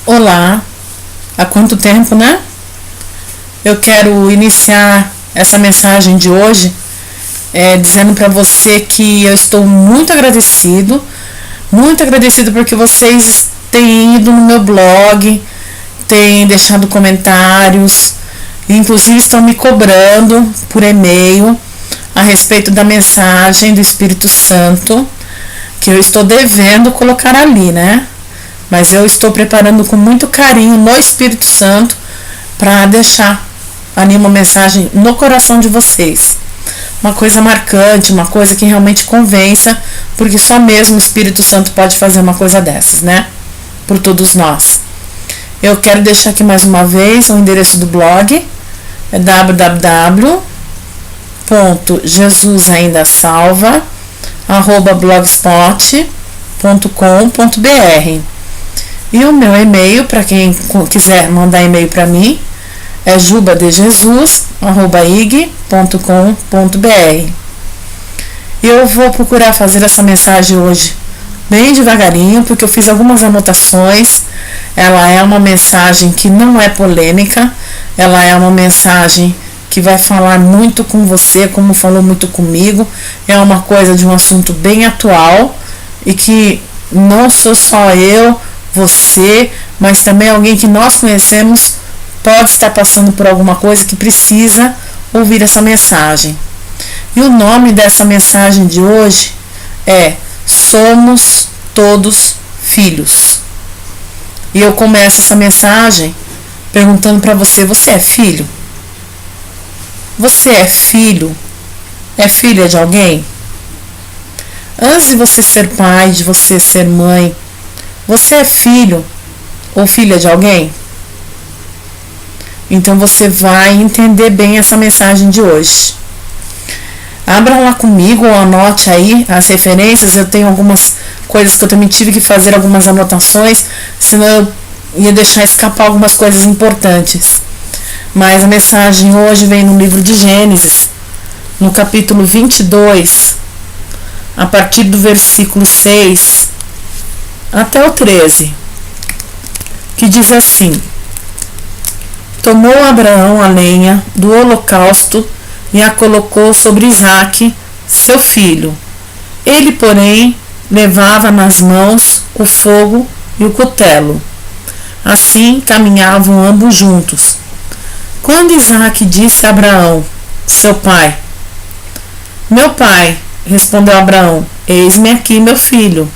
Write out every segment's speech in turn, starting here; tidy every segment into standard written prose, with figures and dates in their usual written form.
Olá, há quanto tempo, né? Eu quero iniciar essa mensagem de hoje dizendo para você que eu estou muito agradecido porque vocês têm ido no meu blog, têm deixado comentários, inclusive estão me cobrando por e-mail a respeito da mensagem do Espírito Santo, que eu estou devendo colocar ali, né? Mas eu estou preparando com muito carinho no Espírito Santo para deixar ali uma mensagem no coração de vocês. Uma coisa marcante, uma coisa que realmente convença, porque só mesmo o Espírito Santo pode fazer uma coisa dessas, né? Por todos nós. Eu quero deixar aqui mais uma vez o endereço do blog, é www.jesusaindasalva@blogspot.com.br. E o meu e-mail, para quem quiser mandar e-mail para mim, é jubadejesus@ig.com.br. E eu vou procurar fazer essa mensagem hoje bem devagarinho, porque eu fiz algumas anotações. Ela é uma mensagem que não é polêmica, ela é uma mensagem que vai falar muito com você, como falou muito comigo. É uma coisa de um assunto bem atual e que não sou só eu, você, mas também alguém que nós conhecemos pode estar passando por alguma coisa que precisa ouvir essa mensagem. E o nome dessa mensagem de hoje é Somos Todos Filhos. E eu começo essa mensagem perguntando para você: você é filho? Você é filho? É filha de alguém? Antes de você ser pai, de você ser mãe, você é filho ou filha de alguém? Então você vai entender bem essa mensagem de hoje. Abra lá comigo ou anote aí as referências. Eu tenho algumas coisas que eu também tive que fazer algumas anotações, senão eu ia deixar escapar algumas coisas importantes. Mas a mensagem hoje vem no livro de Gênesis, no capítulo 22, a partir do versículo 6 até o 13, que diz assim: Tomou Abraão a lenha do holocausto e a colocou sobre Isaque, seu filho. Ele, porém, levava nas mãos o fogo e o cutelo. Assim caminhavam ambos juntos. Quando Isaque disse a Abraão, seu pai: Meu pai, respondeu Abraão, eis-me aqui, meu filho.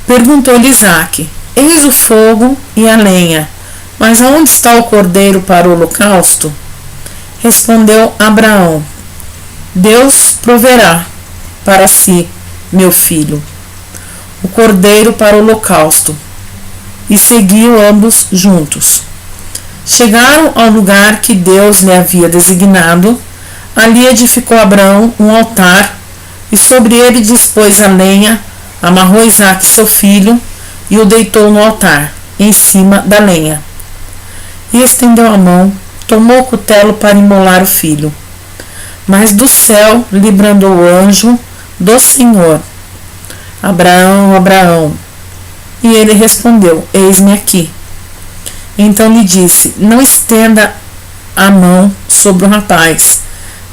Perguntou-lhe Isaque: Eis o fogo e a lenha, mas aonde está o cordeiro para o holocausto? Respondeu Abraão: Deus proverá para si, meu filho, o cordeiro para o holocausto. E seguiu ambos juntos. Chegaram ao lugar que Deus lhe havia designado. Ali edificou Abraão um altar e sobre ele dispôs a lenha, amarrou Isaque, seu filho, e o deitou no altar, em cima da lenha. E estendeu a mão, tomou o cutelo para imolar o filho. Mas do céu lhe brandou o anjo do Senhor: Abraão, Abraão. E ele respondeu: Eis-me aqui. Então lhe disse: Não estenda a mão sobre o rapaz,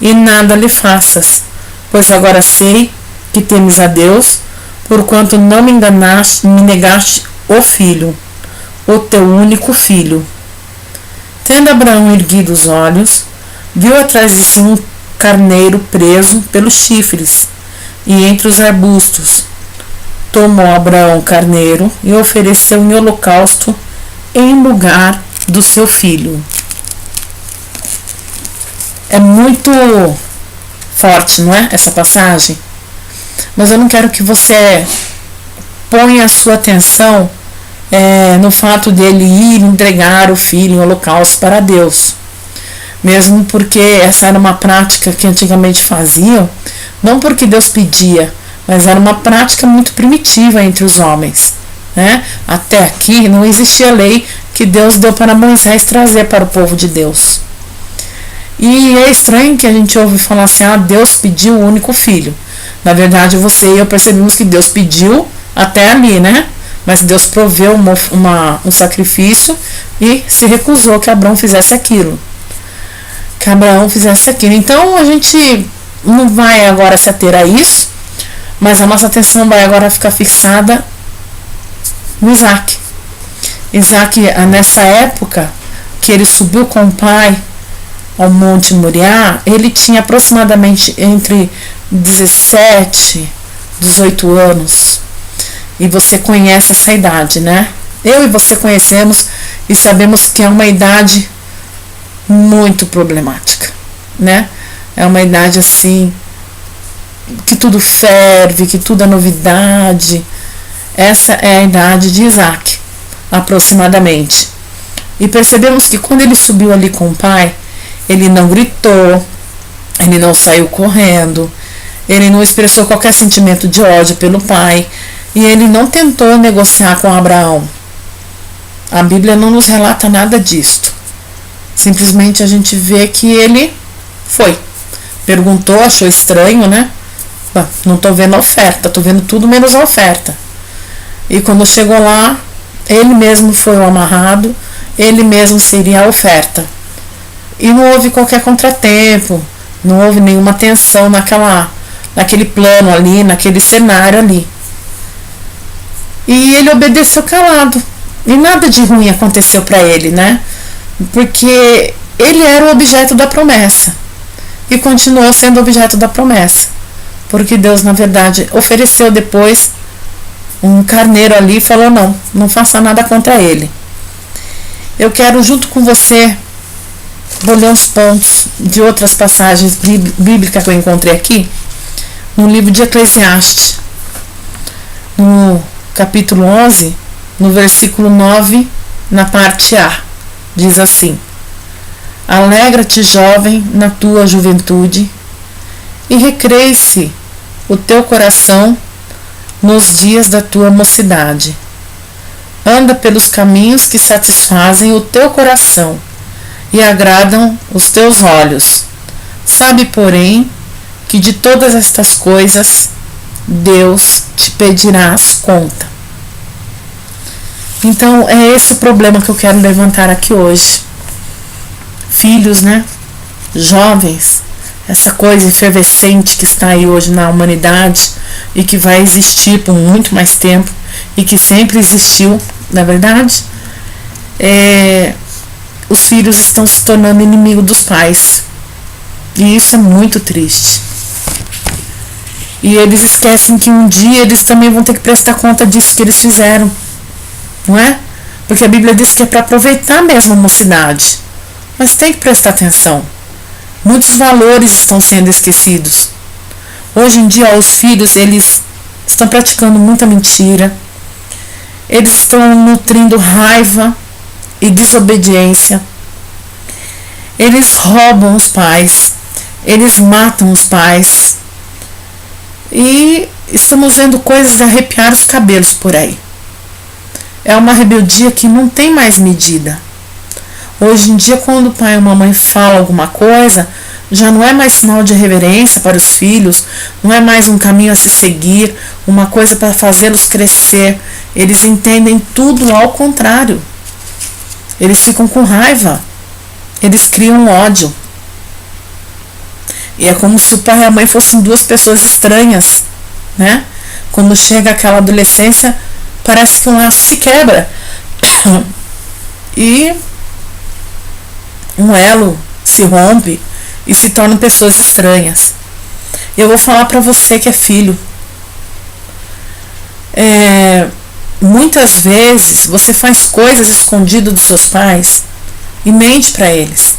e nada lhe faças, pois agora sei que temes a Deus, porquanto não me enganaste, me negaste o filho, o teu único filho. Tendo Abraão erguido os olhos, viu atrás de si um carneiro preso pelos chifres, e entre os arbustos. Tomou Abraão o carneiro e ofereceu em holocausto em lugar do seu filho. É muito forte, não é? Essa passagem. Mas eu não quero que você ponha a sua atenção no fato dele ir entregar o filho em holocausto para Deus. Mesmo porque essa era uma prática que antigamente faziam, não porque Deus pedia, mas era uma prática muito primitiva entre os homens, né? Até aqui não existia lei que Deus deu para Moisés trazer para o povo de Deus. E é estranho que a gente ouve falar assim: Deus pediu o único filho. Na verdade, você e eu percebemos que Deus pediu até ali, né? Mas Deus proveu um sacrifício e se recusou que Abraão fizesse aquilo. Então a gente não vai agora se ater a isso, mas a nossa atenção vai agora ficar fixada no Isaac. Isaac, nessa época que ele subiu com o pai ao Monte Moriá, ele tinha aproximadamente entre 17 e 18 anos. E você conhece essa idade, né? Eu e você conhecemos e sabemos que é uma idade muito problemática, né? É uma idade assim que tudo ferve, que tudo é novidade. Essa é a idade de Isaac, aproximadamente. E percebemos que quando ele subiu ali com o pai, ele não gritou, ele não saiu correndo, ele não expressou qualquer sentimento de ódio pelo pai, e ele não tentou negociar com Abraão. A Bíblia não nos relata nada disto. Simplesmente a gente vê que ele foi. Perguntou, achou estranho, né? Não estou vendo a oferta, estou vendo tudo menos a oferta. E quando chegou lá, ele mesmo foi o amarrado, ele mesmo seria a oferta. E não houve qualquer contratempo, não houve nenhuma tensão naquele plano ali, naquele cenário ali. E ele obedeceu calado. E nada de ruim aconteceu para ele, né? Porque ele era o objeto da promessa. E continuou sendo objeto da promessa. Porque Deus, na verdade, ofereceu depois um carneiro ali e falou: não faça nada contra ele. Eu quero, junto com você, vou ler uns pontos de outras passagens bíblicas que eu encontrei aqui, no livro de Eclesiastes, no capítulo 11, no versículo 9, na parte A, diz assim: Alegra-te, jovem, na tua juventude, e recreie-se o teu coração nos dias da tua mocidade. Anda pelos caminhos que satisfazem o teu coração e agradam os teus olhos. Sabe, porém, que de todas estas coisas Deus te pedirás conta. Então é esse o problema que eu quero levantar aqui hoje. Filhos, né? Jovens, essa coisa efervescente que está aí hoje na humanidade e que vai existir por muito mais tempo e que sempre existiu, na verdade, os filhos estão se tornando inimigos dos pais. E isso é muito triste. E eles esquecem que um dia eles também vão ter que prestar conta disso que eles fizeram, não é? Porque a Bíblia diz que é para aproveitar mesmo a mocidade, mas tem que prestar atenção. Muitos valores estão sendo esquecidos. Hoje em dia, os filhos, eles estão praticando muita mentira, eles estão nutrindo raiva e desobediência, eles roubam os pais, eles matam os pais, e estamos vendo coisas de arrepiar os cabelos por aí. É uma rebeldia que não tem mais medida. Hoje em dia, quando o pai ou a mamãe fala alguma coisa, já não é mais sinal de reverência para os filhos, não é mais um caminho a se seguir, uma coisa para fazê-los crescer. Eles entendem tudo ao contrário. Eles ficam com raiva, eles criam ódio. E é como se o pai e a mãe fossem duas pessoas estranhas, né? Quando chega aquela adolescência, parece que um laço se quebra e um elo se rompe e se tornam pessoas estranhas. Eu vou falar para você que é filho. Muitas vezes você faz coisas escondidas dos seus pais e mente para eles.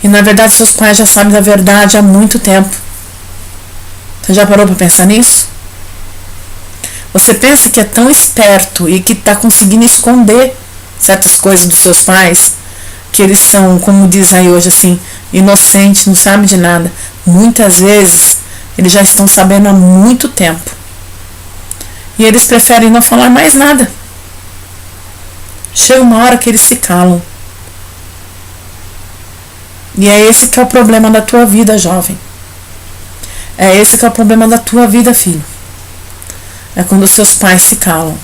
E na verdade seus pais já sabem da verdade há muito tempo. Você já parou para pensar nisso? Você pensa que é tão esperto e que está conseguindo esconder certas coisas dos seus pais, que eles são, como diz aí hoje assim, inocentes, não sabem de nada. Muitas vezes eles já estão sabendo há muito tempo. E eles preferem não falar mais nada. Chega uma hora que eles se calam. E é esse que é o problema da tua vida, jovem. É esse que é o problema da tua vida, filho. É quando seus pais se calam.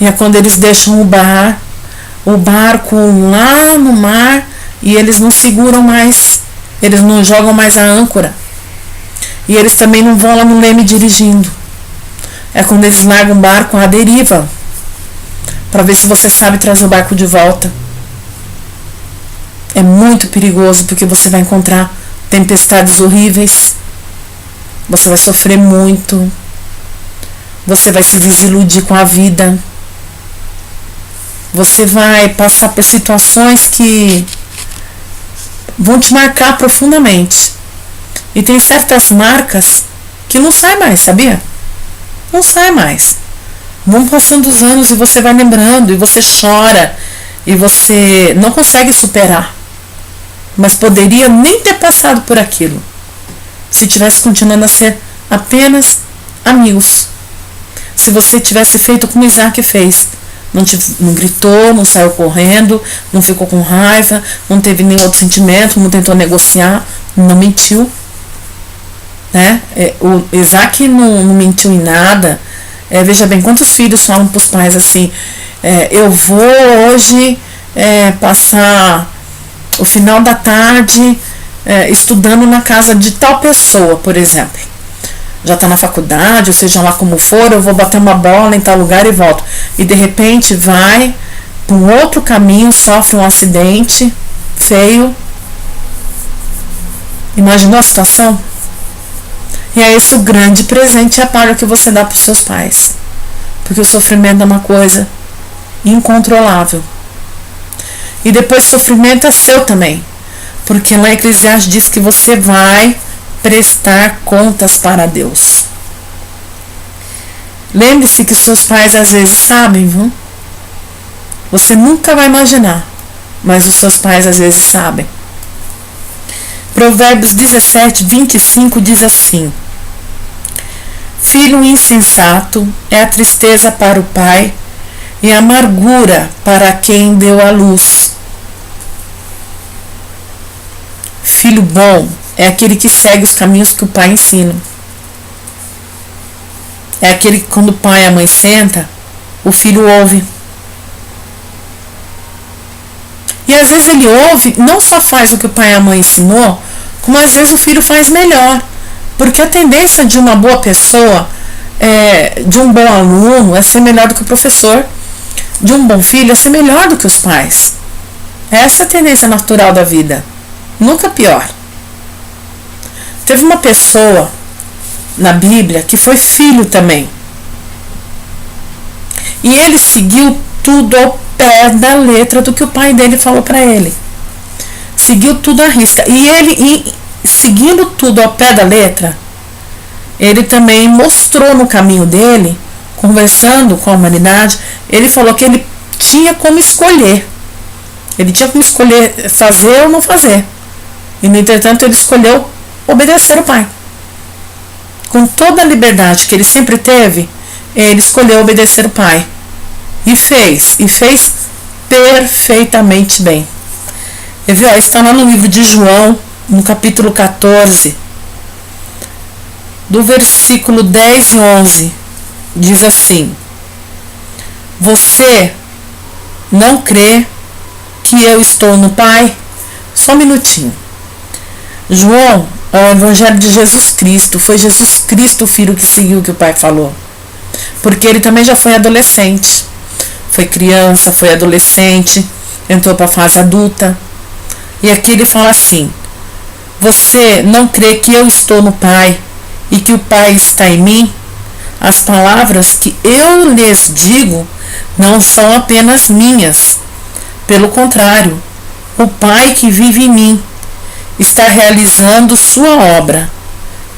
E é quando eles deixam o barco lá no mar e eles não seguram mais, eles não jogam mais a âncora. E eles também não vão lá no leme dirigindo. É quando eles largam o barco à deriva, para ver se você sabe trazer o barco de volta. É muito perigoso, porque você vai encontrar tempestades horríveis, você vai sofrer muito, você vai se desiludir com a vida, você vai passar por situações que vão te marcar profundamente. E tem certas marcas que não sai mais, sabia? Não sai mais. Vão passando os anos e você vai lembrando, e você chora, e você não consegue superar. Mas poderia nem ter passado por aquilo, se tivesse continuando a ser apenas amigos. Se você tivesse feito como Isaac fez, não gritou, não saiu correndo, não ficou com raiva, não teve nenhum outro sentimento, não tentou negociar, não mentiu. Né? O Isaac não mentiu em nada. Veja bem, quantos filhos falam para os pais assim: eu vou hoje passar o final da tarde estudando na casa de tal pessoa, por exemplo. Já está na faculdade, ou seja lá como for, eu vou bater uma bola em tal lugar e volto. E de repente vai para um outro caminho, sofre um acidente feio. Imaginou a situação? E é esse o grande presente e a paga que você dá para os seus pais. Porque o sofrimento é uma coisa incontrolável. E depois o sofrimento é seu também. Porque lá em Eclesiastes diz que você vai prestar contas para Deus. Lembre-se que seus pais às vezes sabem, viu? Você nunca vai imaginar, mas os seus pais às vezes sabem. Provérbios 17, 25 diz assim: filho insensato é a tristeza para o pai e a amargura para quem deu a luz. Filho bom é aquele que segue os caminhos que o pai ensina. É aquele que quando o pai e a mãe senta, o filho ouve. E às vezes ele ouve, não só faz o que o pai e a mãe ensinou, como às vezes o filho faz melhor. Porque a tendência de uma boa pessoa, de um bom aluno, é ser melhor do que o professor. De um bom filho é ser melhor do que os pais. Essa é a tendência natural da vida. Nunca pior. Teve uma pessoa na Bíblia que foi filho também. E ele seguiu tudo ao pé da letra do que o pai dele falou para ele. Seguiu tudo à risca. E ele, seguindo tudo ao pé da letra, ele também mostrou no caminho dele, conversando com a humanidade, ele falou que ele tinha como escolher. Ele tinha como escolher fazer ou não fazer. E, no entretanto, ele escolheu obedecer o pai. Com toda a liberdade que ele sempre teve, ele escolheu obedecer o pai. E fez perfeitamente bem. Está lá no livro de João, no capítulo 14, do versículo 10 e 11, diz assim: você não crê que eu estou no Pai? Só um minutinho. João é o evangelho de Jesus Cristo. Foi Jesus Cristo o filho que seguiu o que o pai falou. Porque ele também já foi adolescente. Foi criança, foi adolescente, entrou para a fase adulta. E aqui ele fala assim: você não crê que eu estou no Pai e que o Pai está em mim? As palavras que eu lhes digo não são apenas minhas. Pelo contrário, o Pai que vive em mim está realizando sua obra.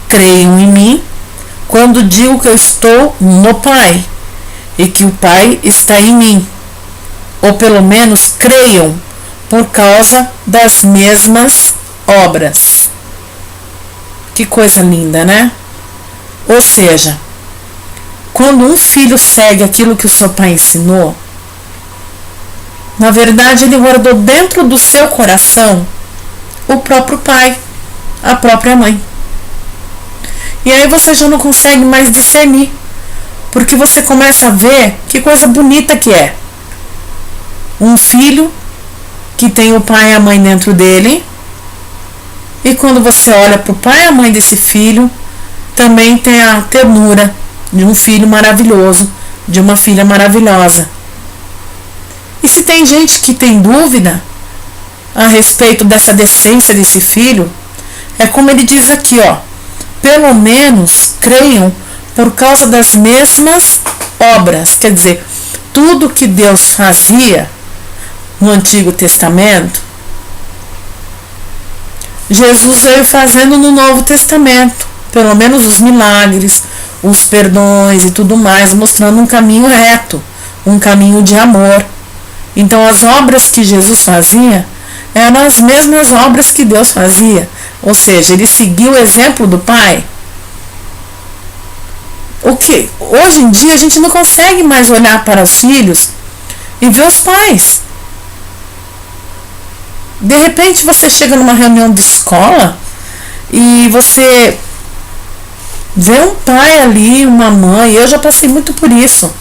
Creiam em mim quando digo que eu estou no Pai e que o Pai está em mim. Ou pelo menos creiam por causa das mesmas obras. Que coisa linda, né? Ou seja, quando um filho segue aquilo que o seu pai ensinou, na verdade ele guardou dentro do seu coração o próprio pai, a própria mãe. E aí você já não consegue mais discernir, porque você começa a ver que coisa bonita que é um filho que tem o pai e a mãe dentro dele, e quando você olha para o pai e a mãe desse filho, também tem a ternura de um filho maravilhoso, de uma filha maravilhosa. E se tem gente que tem dúvida a respeito dessa decência desse filho, é como ele diz aqui, ó: pelo menos creiam por causa das mesmas obras. Quer dizer, tudo que Deus fazia no Antigo Testamento, Jesus veio fazendo no Novo Testamento, pelo menos os milagres, os perdões e tudo mais, mostrando um caminho reto, um caminho de amor. Então as obras que Jesus fazia eram as mesmas obras que Deus fazia, ou seja, ele seguiu o exemplo do Pai. O que hoje em dia a gente não consegue mais olhar para os filhos e ver os pais. De repente você chega numa reunião de escola e você vê um pai ali, uma mãe. Eu já passei muito por isso.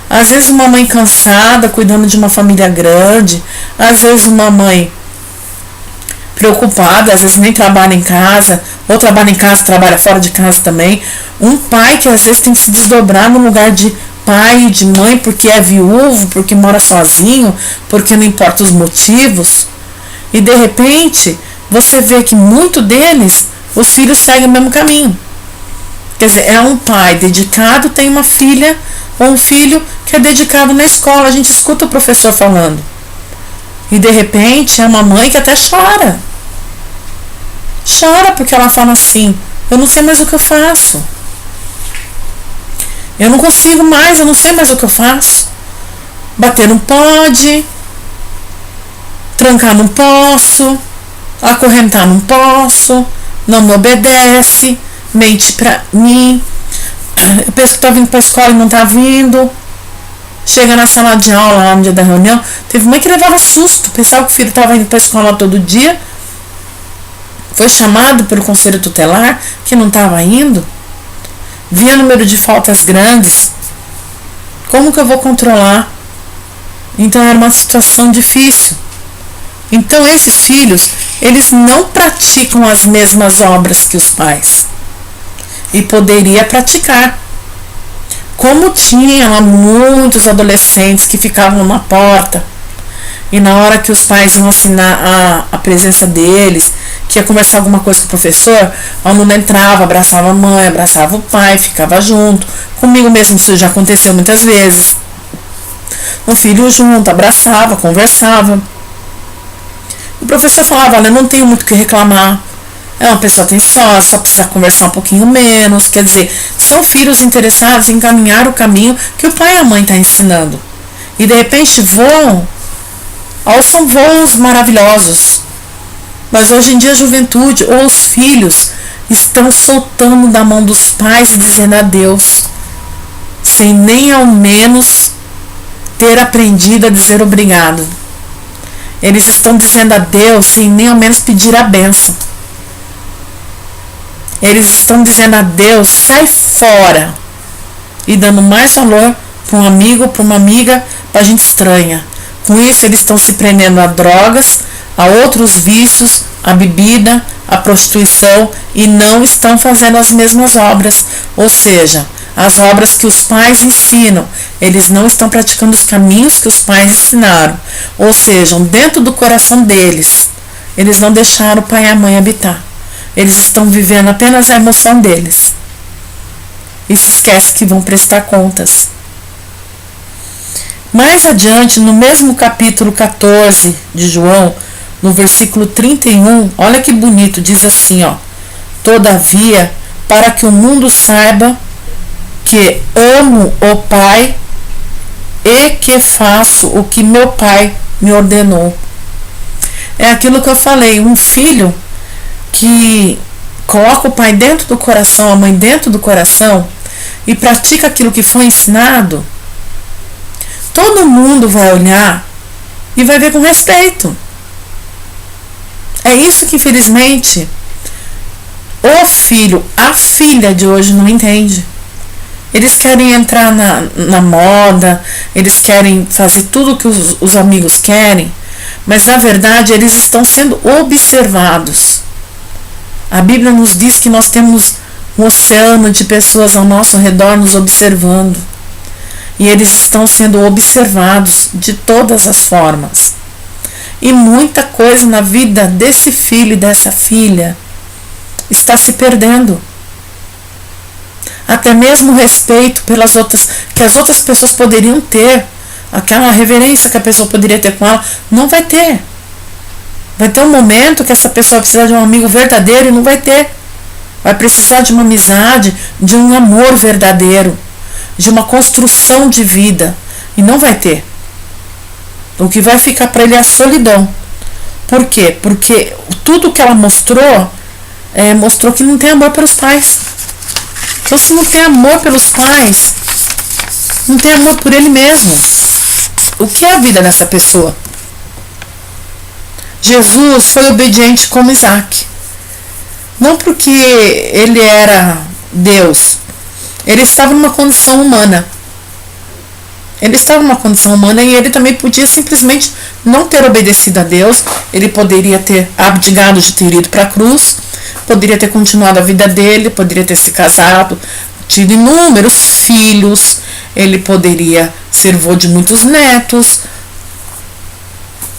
Às vezes uma mãe cansada, cuidando de uma família grande. Às vezes uma mãe preocupada, às vezes nem trabalha em casa. Ou trabalha em casa, trabalha fora de casa também. Um pai que às vezes tem que se desdobrar no lugar de pai e de mãe, porque é viúvo, porque mora sozinho, porque não importa os motivos. E de repente você vê que muito deles, os filhos seguem o mesmo caminho. Quer dizer, é um pai dedicado, tem uma filha ou um filho que é dedicado na escola. A gente escuta o professor falando. E de repente é uma mãe que até chora. Chora porque ela fala assim: eu não sei mais o que eu faço. Eu não consigo mais, eu não sei mais o que eu faço. Bater não pode, trancar não posso, acorrentar não posso, não me obedece, mente pra mim. Eu penso que tá vindo pra escola e não tá vindo. Chega na sala de aula lá no dia da reunião, teve mãe que levava susto, pensava que o filho estava indo pra escola todo dia, foi chamado pelo conselho tutelar que não estava indo, via número de faltas grandes. Como que eu vou controlar? Então era uma situação difícil. Então esses filhos, eles não praticam as mesmas obras que os pais. E poderia praticar. Como tinha lá muitos adolescentes que ficavam na porta, e na hora que os pais iam assinar a presença deles, que ia conversar alguma coisa com o professor, o aluno entrava, abraçava a mãe, abraçava o pai, ficava junto. Comigo mesmo isso já aconteceu muitas vezes. O filho junto, abraçava, conversava. O professor falava: olha, eu não tenho muito o que reclamar. É uma pessoa atenciosa, só precisa conversar um pouquinho menos. Quer dizer, são filhos interessados em caminhar o caminho que o pai e a mãe estão ensinando. E de repente voam, alçam voos maravilhosos. Mas hoje em dia a juventude ou os filhos estão soltando da mão dos pais e dizendo adeus, sem nem ao menos ter aprendido a dizer obrigado. Eles estão dizendo adeus sem nem ao menos pedir a bênção. Eles estão dizendo adeus, sai fora. E dando mais valor para um amigo, para uma amiga, para gente estranha. Com isso eles estão se prendendo a drogas, a outros vícios, a bebida, a prostituição, e não estão fazendo as mesmas obras. Ou seja, as obras que os pais ensinam, eles não estão praticando os caminhos que os pais ensinaram. Ou seja, dentro do coração deles, eles não deixaram o pai e a mãe habitar. Eles estão vivendo apenas a emoção deles. E se esquece que vão prestar contas. Mais adiante, no mesmo capítulo 14 de João, no versículo 31, olha que bonito, diz assim, ó: todavia, para que o mundo saiba que amo o Pai e que faço o que meu Pai me ordenou. É aquilo que eu falei, um filho que coloca o pai dentro do coração, a mãe dentro do coração, e pratica aquilo que foi ensinado, todo mundo vai olhar e vai ver com respeito. É isso que, infelizmente, o filho, a filha de hoje não entende. Eles querem entrar na moda, eles querem fazer tudo que os amigos querem, mas na verdade eles estão sendo observados. A Bíblia nos diz que nós temos um oceano de pessoas ao nosso redor nos observando. E eles estão sendo observados de todas as formas. E muita coisa na vida desse filho e dessa filha está se perdendo. Até mesmo o respeito pelas outras, que as outras pessoas poderiam ter, aquela reverência que a pessoa poderia ter com ela, não vai ter. Vai ter um momento que essa pessoa vai precisar de um amigo verdadeiro e não vai ter. Vai precisar de uma amizade, de um amor verdadeiro, de uma construção de vida, e não vai ter. O que vai ficar para ele é a solidão. Por quê? Porque tudo que ela mostrou, mostrou que não tem amor pelos pais. Então, se não tem amor pelos pais, não tem amor por ele mesmo. O que é a vida dessa pessoa? Jesus foi obediente como Isaac. Não porque ele era Deus. Ele estava numa condição humana. Ele estava numa condição humana e ele também podia simplesmente não ter obedecido a Deus. Ele poderia ter abdicado de ter ido para a cruz, poderia ter continuado a vida dele, poderia ter se casado, tido inúmeros filhos, ele poderia ser vô de muitos netos,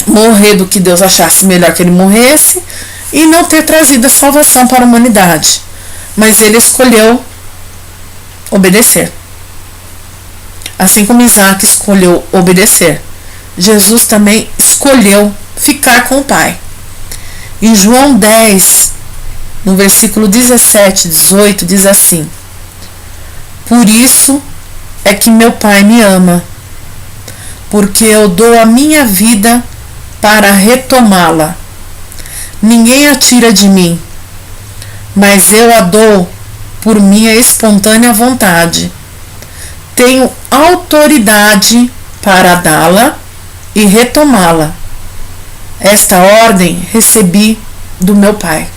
morrer do que Deus achasse melhor que ele morresse e não ter trazido a salvação para a humanidade. Mas ele escolheu obedecer. Assim como Isaac escolheu obedecer, Jesus também escolheu ficar com o Pai. Em João 10, no versículo 17, 18, diz assim: por isso é que meu Pai me ama, porque eu dou a minha vida para retomá-la. Ninguém a tira de mim, mas eu a dou por minha espontânea vontade. Tenho autoridade para dá-la e retomá-la. Esta ordem recebi do meu Pai.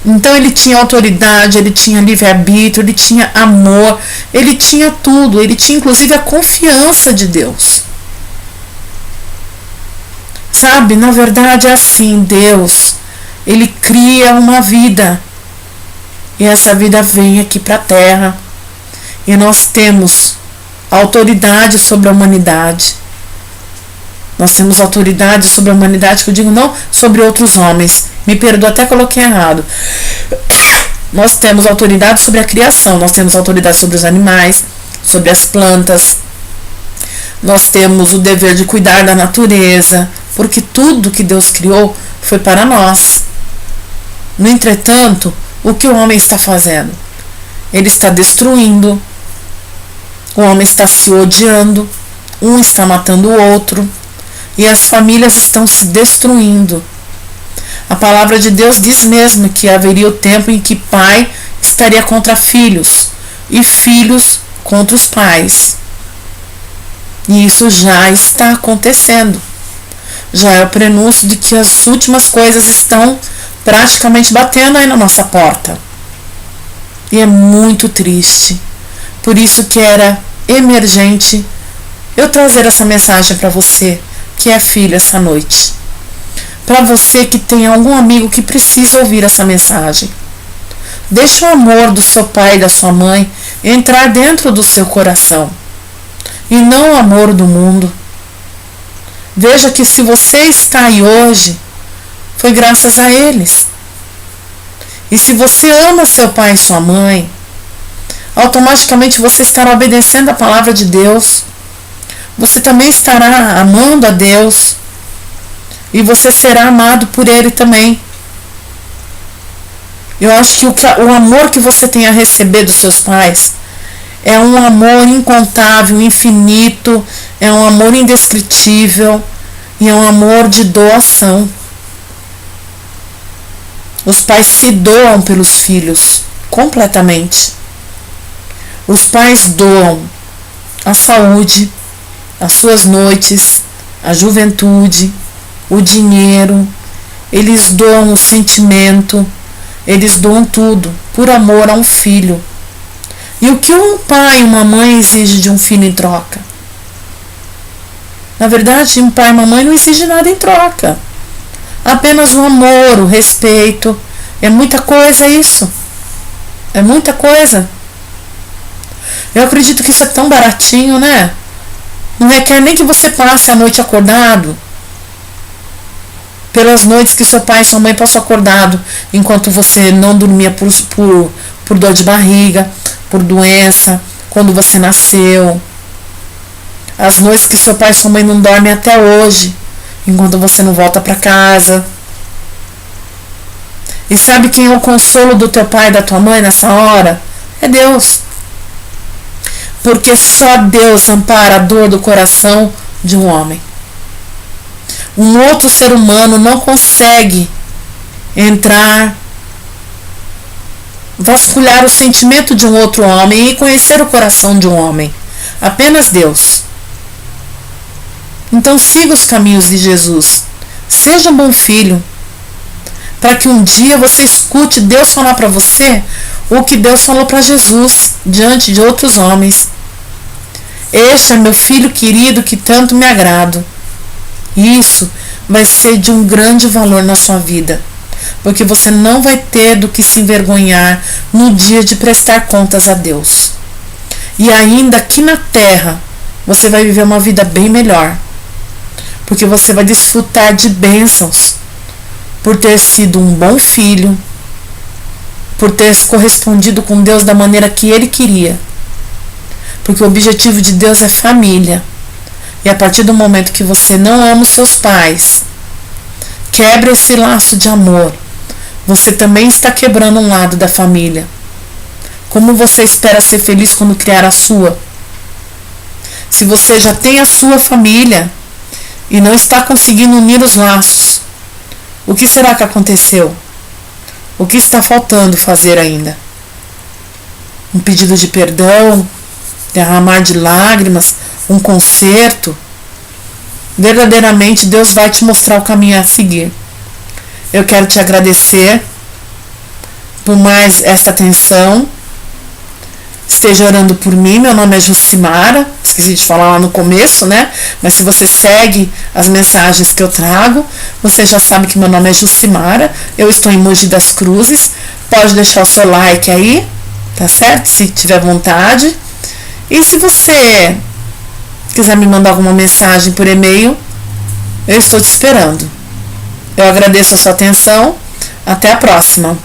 Então ele tinha autoridade, ele tinha livre-arbítrio, ele tinha amor, ele tinha tudo, ele tinha inclusive a confiança de Deus. Sabe, na verdade é assim, Deus, ele cria uma vida e essa vida vem aqui para a Terra e nós temos autoridade sobre a humanidade. Nós temos autoridade sobre a humanidade, que eu digo não sobre outros homens. Me perdoa, até coloquei errado. Nós temos autoridade sobre a criação, nós temos autoridade sobre os animais, sobre as plantas. Nós temos o dever de cuidar da natureza, porque tudo que Deus criou foi para nós. No entretanto, o que o homem está fazendo? Ele está destruindo, o homem está se odiando, um está matando o outro, e as famílias estão se destruindo. A palavra de Deus diz mesmo que haveria o tempo em que pai estaria contra filhos, e filhos contra os pais. E isso já está acontecendo. Já é o prenúncio de que as últimas coisas estão praticamente batendo aí na nossa porta. E é muito triste. Por isso que era emergente eu trazer essa mensagem para você que é filho essa noite. Para você que tem algum amigo que precisa ouvir essa mensagem. Deixe o amor do seu pai e da sua mãe entrar dentro do seu coração. E não o amor do mundo. Veja que se você está aí hoje, foi graças a eles. E se você ama seu pai e sua mãe, automaticamente você estará obedecendo a palavra de Deus. Você também estará amando a Deus. E você será amado por Ele também. Eu acho que o amor que você tem a receber dos seus pais é um amor incontável, infinito, é um amor indescritível e é um amor de doação. Os pais se doam pelos filhos completamente. Os pais doam a saúde, as suas noites, a juventude, o dinheiro. eles doam o sentimento, eles doam tudo por amor a um filho. E o que um pai e uma mãe exigem de um filho em troca? Na verdade, um pai e uma mãe não exigem nada em troca. Apenas o amor, o respeito. É muita coisa isso. É muita coisa. Eu acredito que isso é tão baratinho, né? Não requer nem que você passe a noite acordado. Pelas noites que seu pai e sua mãe passam acordado, enquanto você não dormia por dor de barriga, por doença, quando você nasceu. As noites que seu pai e sua mãe não dormem até hoje, enquanto você não volta para casa. E sabe quem é o consolo do teu pai e da tua mãe nessa hora? É Deus. Porque só Deus ampara a dor do coração de um homem. Um outro ser humano não consegue entrar, vasculhar o sentimento de um outro homem e conhecer o coração de um homem. Apenas Deus. Então siga os caminhos de Jesus. Seja um bom filho. Para que um dia você escute Deus falar para você o que Deus falou para Jesus diante de outros homens. Este é meu filho querido que tanto me agrado. Isso vai ser de um grande valor na sua vida, porque você não vai ter do que se envergonhar no dia de prestar contas a Deus. E ainda aqui na terra, você vai viver uma vida bem melhor, porque você vai desfrutar de bênçãos por ter sido um bom filho, por ter correspondido com Deus da maneira que Ele queria. Porque o objetivo de Deus é família. E a partir do momento que você não ama os seus pais, quebra esse laço de amor, você também está quebrando um lado da família. Como você espera ser feliz quando criar a sua? Se você já tem a sua família e não está conseguindo unir os laços, o que será que aconteceu? O que está faltando fazer ainda? Um pedido de perdão? Derramar de lágrimas? Um conserto? Verdadeiramente Deus vai te mostrar o caminho a seguir. Eu quero te agradecer por mais esta atenção. Esteja orando por mim. Meu nome é Jucimara. Esqueci de falar lá no começo, né? Mas se você segue as mensagens que eu trago, você já sabe que meu nome é Jucimara. Eu estou em Mogi das Cruzes. Pode deixar o seu like aí, tá certo? Se tiver vontade. E se você quiser me mandar alguma mensagem por e-mail, eu estou te esperando. Eu agradeço a sua atenção. Até a próxima.